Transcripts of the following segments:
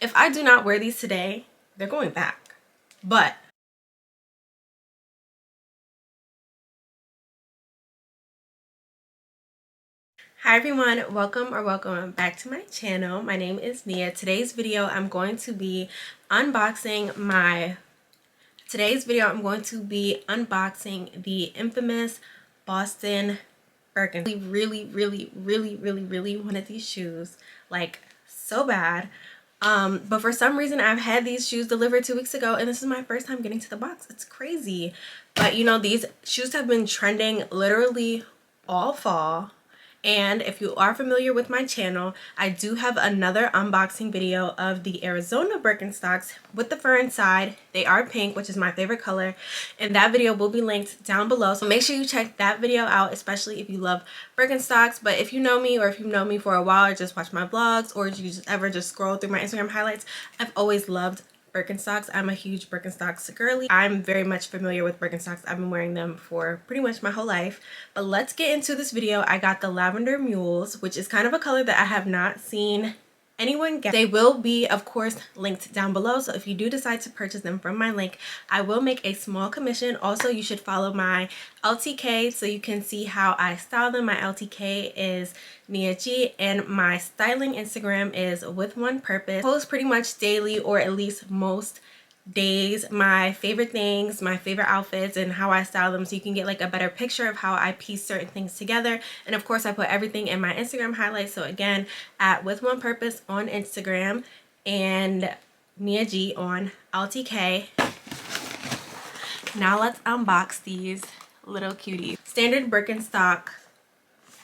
If I do not wear these today, they're going back. But hi everyone, welcome back to my channel. My name is Nia. Today's video I'm going to be unboxing the infamous Boston Birkenstock. I really wanted these shoes, like, so bad. But for some reason I've had these shoes delivered 2 weeks ago and this is my first time getting to the box. It's crazy. But you know, these shoes have been trending literally all fall. And if you are familiar with my channel, I do have another unboxing video of the Arizona Birkenstocks with the fur inside. They are pink, which is my favorite color, and that video will be linked down below. So make sure you check that video out, especially if you love Birkenstocks. But if you know me, or if you've known me for a while, or just watch my vlogs, or you just ever just scroll through my Instagram highlights, I've always loved Birkenstocks. I'm a huge Birkenstocks girly. I'm very much familiar with Birkenstocks. I've been wearing them for pretty much my whole life. But let's get into this video. I got the lavender mules, which is kind of a color that I have not seen anyone get. They will be, of course, linked down below. So if you do decide to purchase them from my link, I will make a small commission. Also, you should follow my LTK so you can see how I style them. My LTK is Nia G, and my styling Instagram is with one purpose. I post pretty much daily, or at least most days, my favorite things, my favorite outfits, and how I style them, so you can get like a better picture of how I piece certain things together. And of course I put everything in my Instagram highlights. So again, at with one purpose on Instagram and Nia G on LTK. Now let's unbox these little cuties. Standard Birkenstock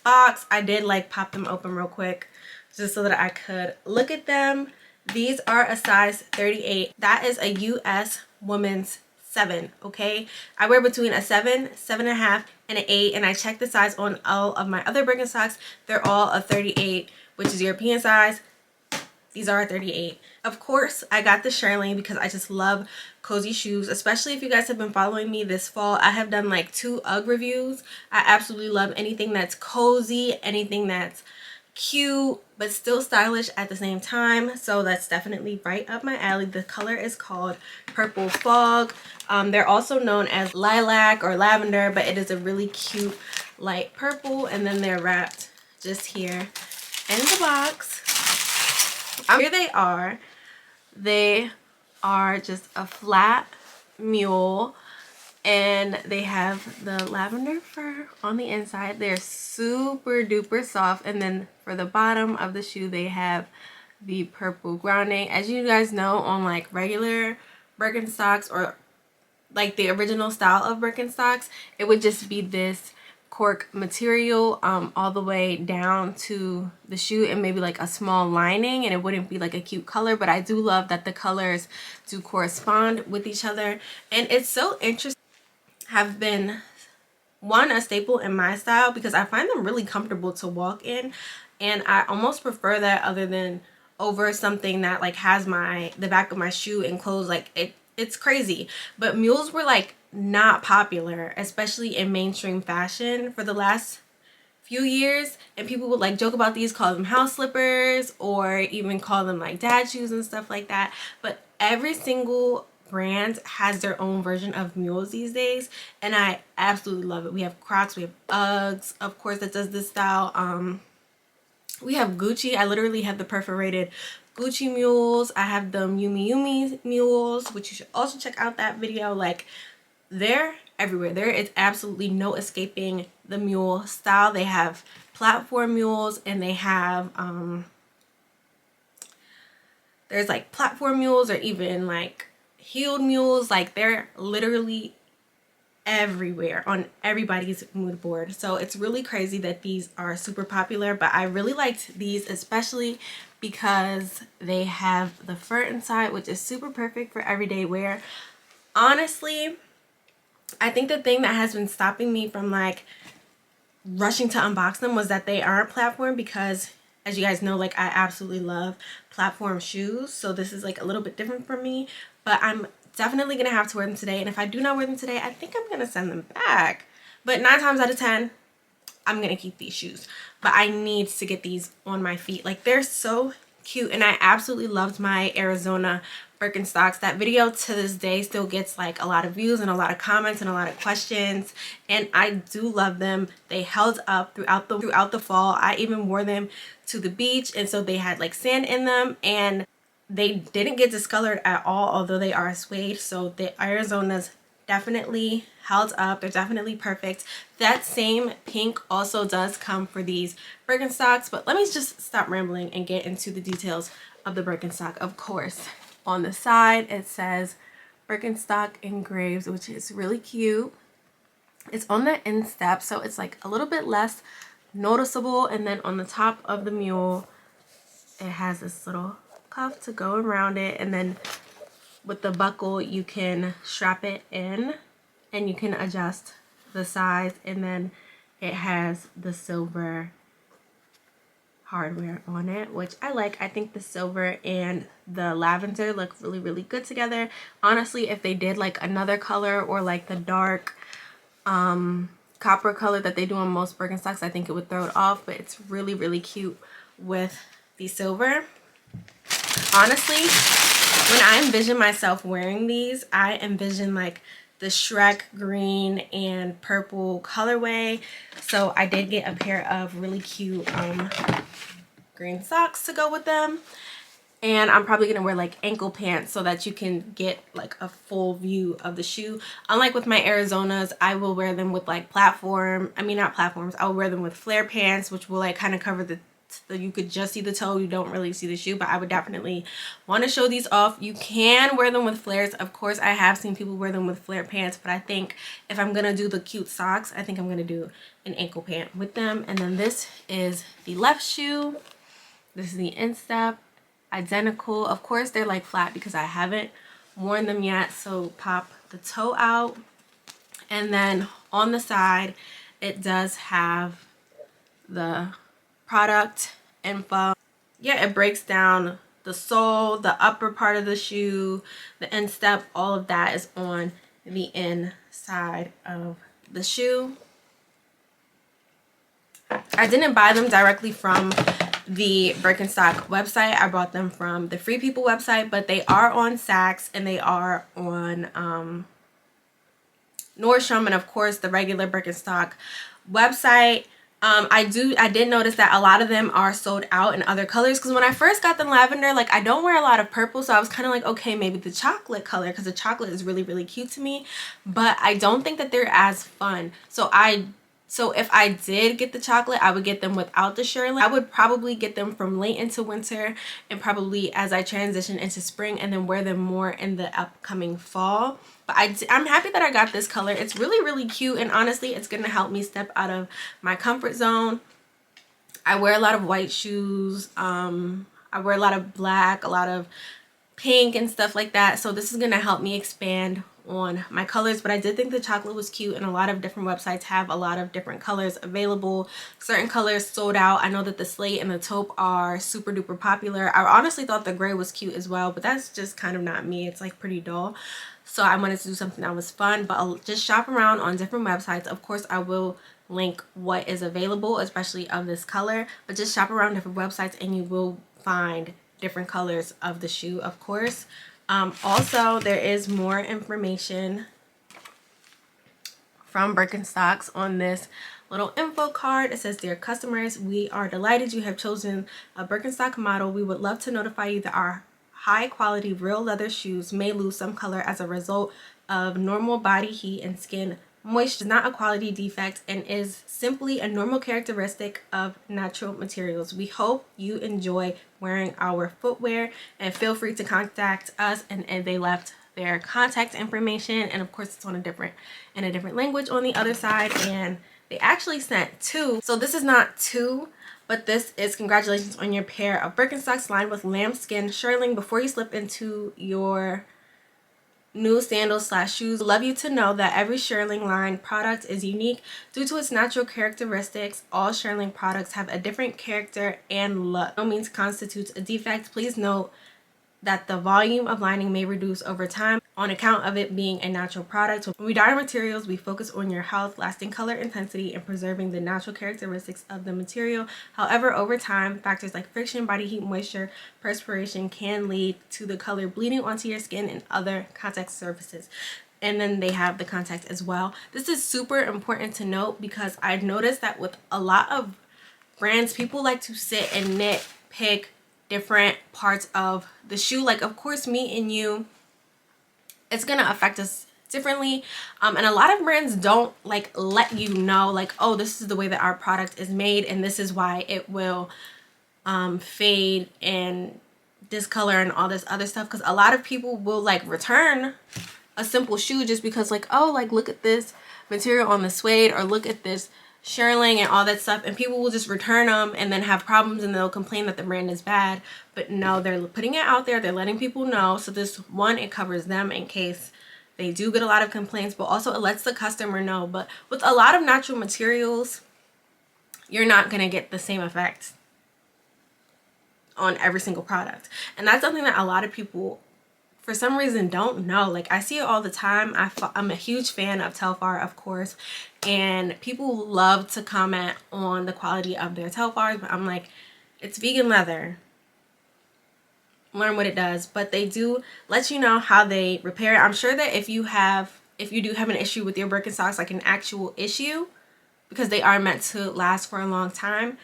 box. I did like pop them open real quick just so that I could look at them. These are a size 38. That is a US woman's 7, okay? I wear between a 7, 7.5, and an 8, and I checked the size on all of my other Birkenstocks. They're all a 38, which is European size. These are a 38. Of course, I got the Shearling because I just love cozy shoes, especially if you guys have been following me this fall. I have done like 2 UGG reviews. I absolutely love anything that's cozy, anything that's cute but still stylish at the same time, so that's definitely right up my alley. The color is called Purple Fog. They're also known as lilac or lavender, but it is a really cute light purple, and then they're wrapped just here in the box. Here they are. They are just a flat mule, and they have the lavender fur on the inside. They're super duper soft, and then for the bottom of the shoe they have the purple grounding. As you guys know, on like regular Birkenstocks, or like the original style of Birkenstocks, it would just be this cork material all the way down to the shoe, and maybe like a small lining, and it wouldn't be like a cute color. But I do love that the colors do correspond with each other, and it's so interesting. Have been a staple in my style because I find them really comfortable to walk in, and I almost prefer that other than over something that like has the back of my shoe enclosed. Like it's crazy. But mules were like not popular, especially in mainstream fashion, for the last few years, and people would like joke about these, call them house slippers, or even call them like dad shoes and stuff like that. But every single brand has their own version of mules these days, and I absolutely love it. We have Crocs, we have Uggs, of course, that does this style. We have Gucci. I literally have the perforated Gucci mules. I have the Yumi mules, which you should also check out that video. Like, they're everywhere. There is absolutely no escaping the mule style. They have platform mules, and they have there's like platform mules, or even like heeled mules. Like, they're literally everywhere on everybody's mood board. So it's really crazy that these are super popular, but I really liked these especially because they have the fur inside, which is super perfect for everyday wear. Honestly, I think the thing that has been stopping me from like rushing to unbox them was that they aren't platform, because as you guys know, like, I absolutely love platform shoes, so this is like a little bit different for me. But I'm definitely gonna have to wear them today, and if I do not wear them today, I think I'm gonna send them back. But 9 times out of 10, I'm gonna keep these shoes. But I need to get these on my feet. Like, they're so cute. And I absolutely loved my Arizona Birkenstocks. That video to this day still gets like a lot of views and a lot of comments and a lot of questions, and I do love them. They held up throughout the fall. I even wore them to the beach, and so they had like sand in them, and they didn't get discolored at all, although they are suede. So the Arizonas definitely held up. They're definitely perfect. That same pink also does come for these Birkenstocks, but let me just stop rambling and get into the details of the Birkenstock. Of course, on the side it says Birkenstock engraved, which is really cute. It's on the instep, so it's like a little bit less noticeable. And then on the top of the mule, it has this little cuff to go around it, and then with the buckle you can strap it in and you can adjust the size. And then it has the silver hardware on it, which I like. I think the silver and the lavender look really, really good together. Honestly, if they did like another color or like the dark copper color that they do on most Birkenstocks, I think it would throw it off, but it's really, really cute with the silver. Honestly, when I envision myself wearing these, I envision like the Shrek green and purple colorway. So I did get a pair of really cute green socks to go with them. And I'm probably going to wear like ankle pants so that you can get like a full view of the shoe. Unlike with my Arizonas, I will wear them with like not platforms. I'll wear them with flare pants, which will like kind of cover the you could just see the toe, you don't really see the shoe. But I would definitely want to show these off. You can wear them with flares. Of course, I have seen people wear them with flare pants, but I think if I'm gonna do the cute socks, I think I'm gonna do an ankle pant with them. And then this is the left shoe. This is the instep, identical. Of course, they're like flat because I haven't worn them yet, so pop the toe out. And then on the side, it does have the product info. Yeah, it breaks down the sole, the upper part of the shoe, the instep, all of that is on the inside of the shoe. I didn't buy them directly from the Birkenstock website. I bought them from the Free People website, but they are on Saks and they are on Nordstrom, and of course the regular Birkenstock website. I did notice that a lot of them are sold out in other colors, because when I first got the lavender, like I don't wear a lot of purple, so I was kind of like, okay, maybe the chocolate color, because the chocolate is really, really cute to me, but I don't think that they're as fun. So if I did get the chocolate, I would get them without the Shearling. I would probably get them from late into winter and probably as I transition into spring, and then wear them more in the upcoming fall. But I'm happy that I got this color. It's really, really cute, and honestly, it's going to help me step out of my comfort zone. I wear a lot of white shoes. I wear a lot of black, a lot of pink and stuff like that. So this is going to help me expand on my colors. But I did think the chocolate was cute, and a lot of different websites have a lot of different colors available. Certain colors sold out. I know that the slate and the taupe are super duper popular. I honestly thought the gray was cute as well, but that's just kind of not me. It's like pretty dull. So I wanted to do something that was fun, but I'll just shop around on different websites. Of course, I will link what is available, especially of this color, but just shop around different websites and you will find different colors of the shoe, of course. Also, there is more information from Birkenstocks on this little info card. It says, "Dear customers, we are delighted you have chosen a Birkenstock model. We would love to notify you that our high quality real leather shoes may lose some color as a result of normal body heat and skin moisture. Is not a quality defect and is simply a normal characteristic of natural materials. We hope you enjoy wearing our footwear and feel free to contact us." And they left their contact information, and of course it's on in a different language on the other side, and they actually sent two. So this is not two, but this is congratulations on your pair of Birkenstocks lined with lambskin shearling. Before you slip into your new sandals / shoes, love you to know that every Shearling line product is unique due to its natural characteristics. All Shearling products have a different character and look. No means constitutes a defect. Please note that the volume of lining may reduce over time on account of it being a natural product. When we dye our materials, we focus on your health, lasting color intensity, and preserving the natural characteristics of the material. However, over time, factors like friction, body heat, moisture, perspiration can lead to the color bleeding onto your skin and other contact surfaces. And then they have the contact as well. This is super important to note because I've noticed that with a lot of brands, people like to sit and nitpick different parts of the shoe. Like, of course, me and you, it's gonna affect us differently, and a lot of brands don't like let you know, like, oh, this is the way that our product is made and this is why it will fade and discolor and all this other stuff. Because a lot of people will like return a simple shoe just because, like, oh, like, look at this material on the suede, or look at this Shearling and all that stuff, and people will just return them and then have problems and they'll complain that the brand is bad. But no, they're putting it out there, they're letting people know. So this one, it covers them in case they do get a lot of complaints, but also it lets the customer know. But with a lot of natural materials, you're not gonna get the same effect on every single product, and that's something that a lot of people for some reason don't know. Like, I see it all the time. I'm a huge fan of Telfar, of course, and people love to comment on the quality of their Telfars, but I'm like, it's vegan leather, learn what it does. But they do let you know how they repair it. I'm sure that if you do have an issue with your Birkenstocks, like an actual issue, because they are meant to last for a long time,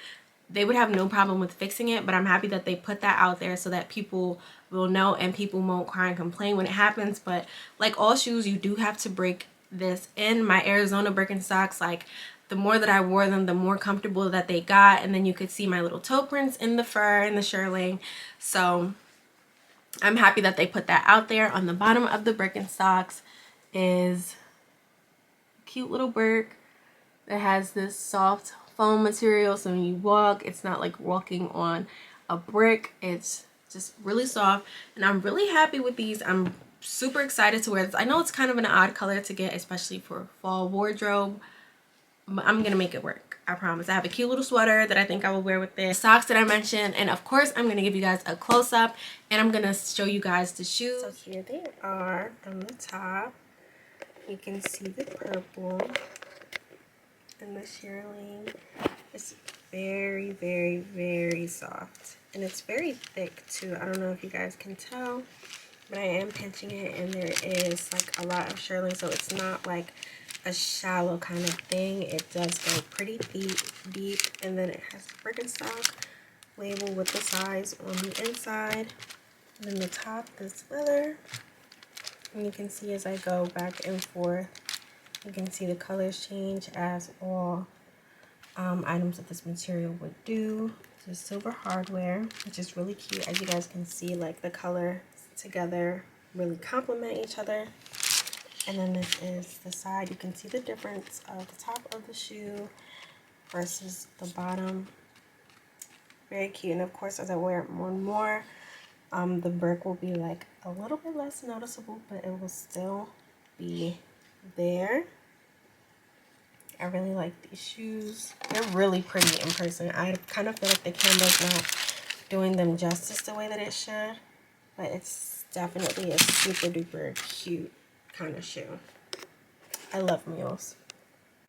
they would have no problem with fixing it. But I'm happy that they put that out there so that people will know and people won't cry and complain when it happens. But like all shoes, you do have to break this in. My Arizona Birkenstocks, like, the more that I wore them, the more comfortable that they got. And then you could see my little toe prints in the fur and the Shearling. So I'm happy that they put that out there. On the bottom of the Birkenstocks is a cute little Birk that has this soft foam material, so when you walk, it's not like walking on a brick. It's just really soft, and I'm really happy with these. I'm super excited to wear this. I know it's kind of an odd color to get, especially for fall wardrobe, but I'm gonna make it work, I promise. I have a cute little sweater that I think I will wear with this, socks that I mentioned, and of course I'm gonna give you guys a close-up and I'm gonna show you guys the shoes. So here they are on the top. You can see the purple and the Shearling. It's very, very, very soft, and it's very thick too. I don't know if you guys can tell, but I am pinching it, and there is like a lot of Shearling, so it's not like a shallow kind of thing. It does go pretty deep, and then it has the Birkenstock label with the size on the inside, and then the top is leather. And you can see as I go back and forth, you can see the colors change as all items of this material would do. This is silver hardware, which is really cute. As you guys can see, like, the colors together really complement each other. And then this is the side. You can see the difference of the top of the shoe versus the bottom. Very cute. And of course, as I wear it more and more, the Birk will be like a little bit less noticeable, but it will still be there. I really like these shoes. They're really pretty in person. I kind of feel like the camera's not doing them justice the way that it should, but it's definitely a super duper cute kind of shoe. I love mules.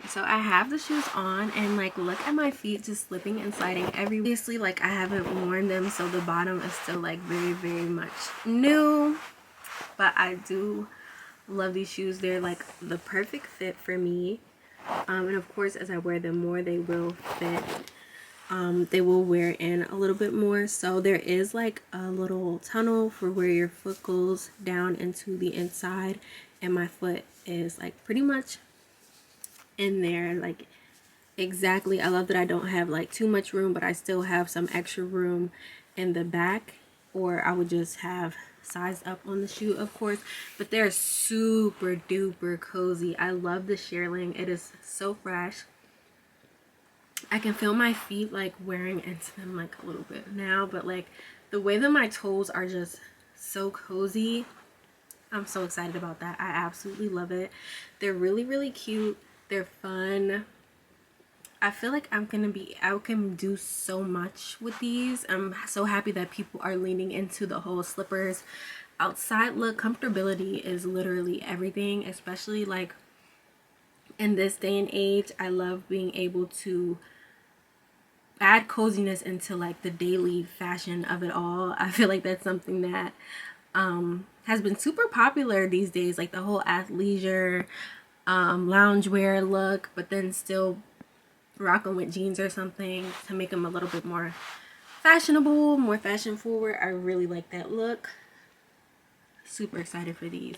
So I have the shoes on, and like, look at my feet just slipping and sliding everywhere. Obviously, like, I haven't worn them, so the bottom is still like very, very much new, but I do love these shoes. They're like the perfect fit for me. And of course, as I wear them more, they will fit. They will wear in a little bit more. So there is like a little tunnel for where your foot goes down into the inside, and my foot is like pretty much in there, like exactly. I love that I don't have like too much room, but I still have some extra room in the back, or I would just have sized up on the shoe, of course. But they're super duper cozy. I love the Shearling. It is so fresh. I can feel my feet like wearing into them like a little bit now, but like the way that my toes are just so cozy, I'm so excited about that. I absolutely love it. They're really, really cute. They're fun. I feel like I can do so much with these. I'm so happy that people are leaning into the whole slippers outside look. Comfortability is literally everything, especially like in this day and age. I love being able to add coziness into like the daily fashion of it all. I feel like that's something that has been super popular these days, like the whole athleisure loungewear look, but then still rocking with jeans or something to make them a little bit more fashionable, more fashion forward. I really like that look. Super excited for these.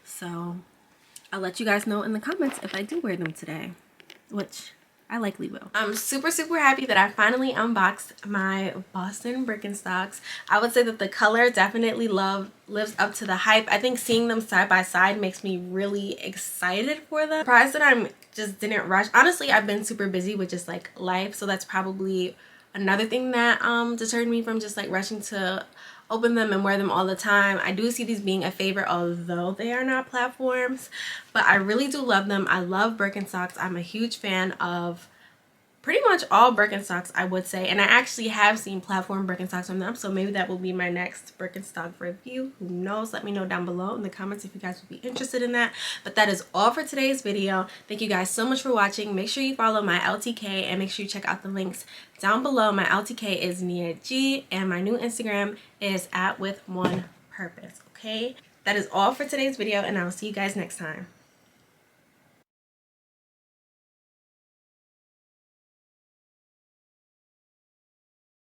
So I'll let you guys know in the comments if I do wear them today, which I likely will. I'm super happy that I finally unboxed my Boston Birkenstocks. I would say that the color definitely lives up to the hype. I think seeing them side by side makes me really excited for them. Surprised that I'm just didn't rush. Honestly, I've been super busy with just like life, so that's probably another thing that deterred me from just like rushing to open them and wear them all the time. I do see these being a favorite, although they are not platforms, but I really do love them. I love Birkenstocks. I'm a huge fan of pretty much all Birkenstocks, I would say, and I actually have seen platform Birkenstocks from them, so maybe that will be my next Birkenstock review. Who knows? Let me know down below in the comments if you guys would be interested in that. But that is all for today's video. Thank you guys so much for watching. Make sure you follow my LTK and make sure you check out the links down below. My LTK is Nia G and my new Instagram is @with1purpose. Okay, that is all for today's video, and I'll see you guys next time.